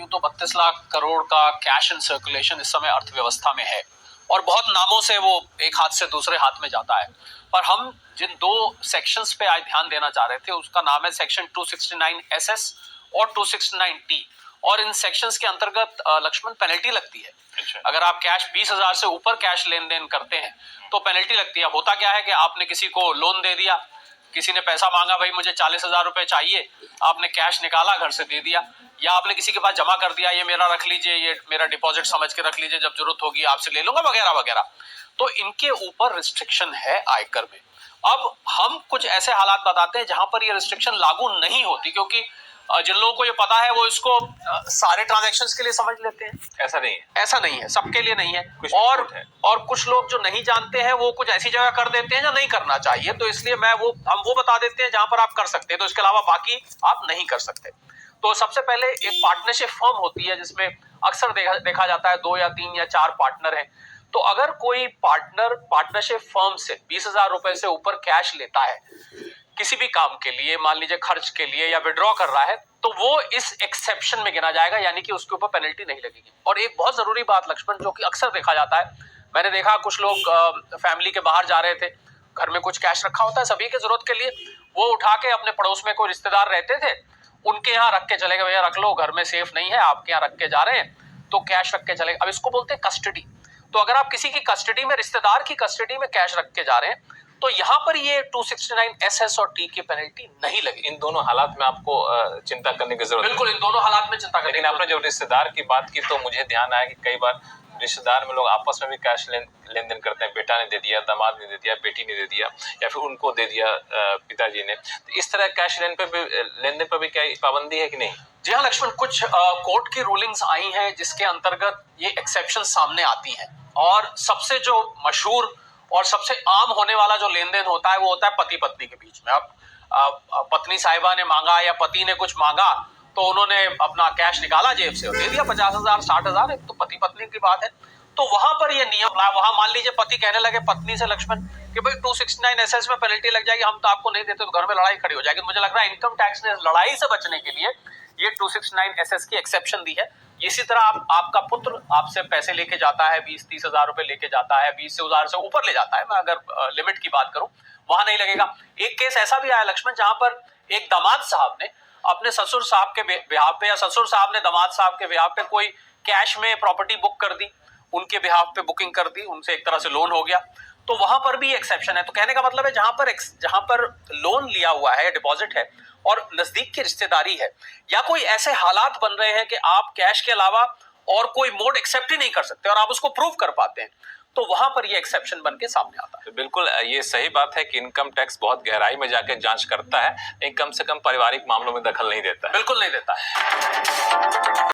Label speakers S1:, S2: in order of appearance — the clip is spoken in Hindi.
S1: यूं तो 32 लाख करोड़ का कैश इन सर्कुलेशन इस समय अर्थव्यवस्था में है और बहुत नामों से वो एक हाथ से दूसरे हाथ में जाता है। पर हम जिन दो सेक्शंस पे आज ध्यान देना चाह रहे थे, उसका नाम है सेक्शन 269 SS और 269 T। और इन सेक्शंस के अंतर्गत लक्ष्मण पेनल्टी लगती है। अगर आप कैश 20,000 से ऊपर कैश लेन देन करते हैं तो पेनल्टी लगती है। होता क्या है कि आपने किसी को लोन दे दिया, किसी ने पैसा मांगा, भाई मुझे 40,000 रुपए चाहिए, आपने कैश निकाला, घर से दे दिया, या आपने किसी के पास जमा कर दिया, ये मेरा रख लीजिए, ये मेरा डिपॉजिट समझ के रख लीजिए, जब जरूरत होगी आपसे ले लूंगा, वगैरह वगैरह। तो इनके ऊपर रिस्ट्रिक्शन है आयकर में। अब हम कुछ ऐसे हालात बताते हैं जहां पर ये रिस्ट्रिक्शन लागू नहीं होती, क्योंकि जिन लोगों को ये पता है वो इसको सारे ट्रांजैक्शंस के लिए समझ लेते हैं।
S2: ऐसा नहीं है, सबके लिए नहीं है।
S1: और कुछ लोग जो नहीं जानते हैं वो कुछ ऐसी जगह कर देते हैं जो नहीं करना चाहिए, तो इसलिए हम वो बता देते हैं जहां पर आप कर सकते हैं, तो इसके अलावा बाकी आप नहीं कर सकते। तो सबसे पहले एक पार्टनरशिप फर्म होती है जिसमें अक्सर देखा जाता है 2 या 3 या 4 पार्टनर हैं। तो अगर कोई पार्टनर पार्टनरशिप फर्म से 20,000 रुपए से ऊपर कैश लेता है किसी भी काम के लिए, मान लीजिए खर्च के लिए या विड्रॉ कर रहा है, तो वो इस एक्सेप्शन में गिना जाएगा, यानी कि उसके ऊपर पेनल्टी नहीं लगेगी। और एक बहुत जरूरी बात लक्ष्मण, जो कि अक्सर देखा जाता है, मैंने देखा कुछ लोग फैमिली के बाहर जा रहे थे, घर में कुछ कैश रखा होता है सभी की जरूरत के लिए, वो उठा के अपने पड़ोस में कोई रिश्तेदार रहते थे उनके यहाँ रख के चले गए, भैया रख लो, घर में सेफ नहीं है, आपके यहाँ रख के जा रहे हैं, तो कैश रख के चले गए। अब इसको बोलते हैं कस्टडी। तो अगर आप किसी की कस्टडी में, रिश्तेदार की कस्टडी में कैश रख के जा रहे हैं, तो यहाँ पर ये 269 SS और T की पेनल्टी नहीं लगी।
S2: इन दोनों हालात में आपको चिंता करने की जरूरत है।
S1: बिल्कुल, इन दोनों हालात में चिंता करने की।
S2: लेकिन आपने जब रिश्तेदार की बात की तो मुझे ध्यान आया कि कई बार रिश्तेदार में लोग आपस में भी कैश लेन देन करते हैं। बेटा ने दे दिया, दामाद ने दे दिया, बेटी ने दे दिया, या फिर उनको दे दिया पिताजी ने। तो इस तरह कैश लेन देन पर भी क्या पाबंदी है कि नहीं?
S1: जी हाँ लक्ष्मण, कुछ कोर्ट की रूलिंग्स आई हैं जिसके अंतर्गत ये एक्सेप्शन सामने आती हैं। और सबसे जो मशहूर और सबसे आम होने वाला जो लेन देन होता है वो होता है पति पत्नी के बीच में। अब पत्नी साहिबा ने मांगा या पति ने कुछ मांगा, तो उन्होंने अपना कैश निकाला जेब से और दे दिया 50,000 60,000, एक तो पति पत्नी की बात है। तो वहां पर ये नियम लाया, वहां मान लीजिए पति कहने लगे पत्नी से लक्ष्मण कि भाई 269 SS में पेनल्टी लग जाएगी, हम तो आपको नहीं देते, तो घर में लड़ाई खड़ी हो जाएगी। मुझे लग रहा है इनकम टैक्स ने लड़ाई से बचने के लिए ये 269 SS की एक्सेप्शन दी है। इसी तरह आपका पुत्र आपसे पैसे लेके जाता है, 20-30 हजार रुपए लेके जाता है, 20,000 से ऊपर ले जाता है, मैं अगर लिमिट की बात करूं, वहां नहीं लगेगा। एक केस ऐसा भी आया लक्ष्मण जहां पर एक दामाद साहब ने अपने ससुर साहब के ब्याह पे, या ससुर साहब ने दामाद साहब के ब्याह पे कोई कैश में प्रॉपर्टी बुक कर दी, उनके बिहाफ पे बुकिंग कर दी, उनसे एक तरह से लोन हो गया, तो वहां पर भी एक्सेप्शन है। तो कहने का मतलब है जहां पर लोन लिया हुआ है, डिपॉजिट है और नजदीक की रिश्तेदारी है, या कोई ऐसे हालात बन रहे हैं कि आप कैश के अलावा और कोई मोड एक्सेप्ट ही नहीं कर सकते और आप उसको प्रूव कर पाते हैं, तो वहां पर ये एक्सेप्शन बन के सामने आता है।
S2: तो बिल्कुल ये सही बात है कि इनकम टैक्स बहुत गहराई में जाकर जांच करता है, लेकिन कम से कम पारिवारिक मामलों में दखल नहीं देता है।
S1: बिल्कुल नहीं देता है।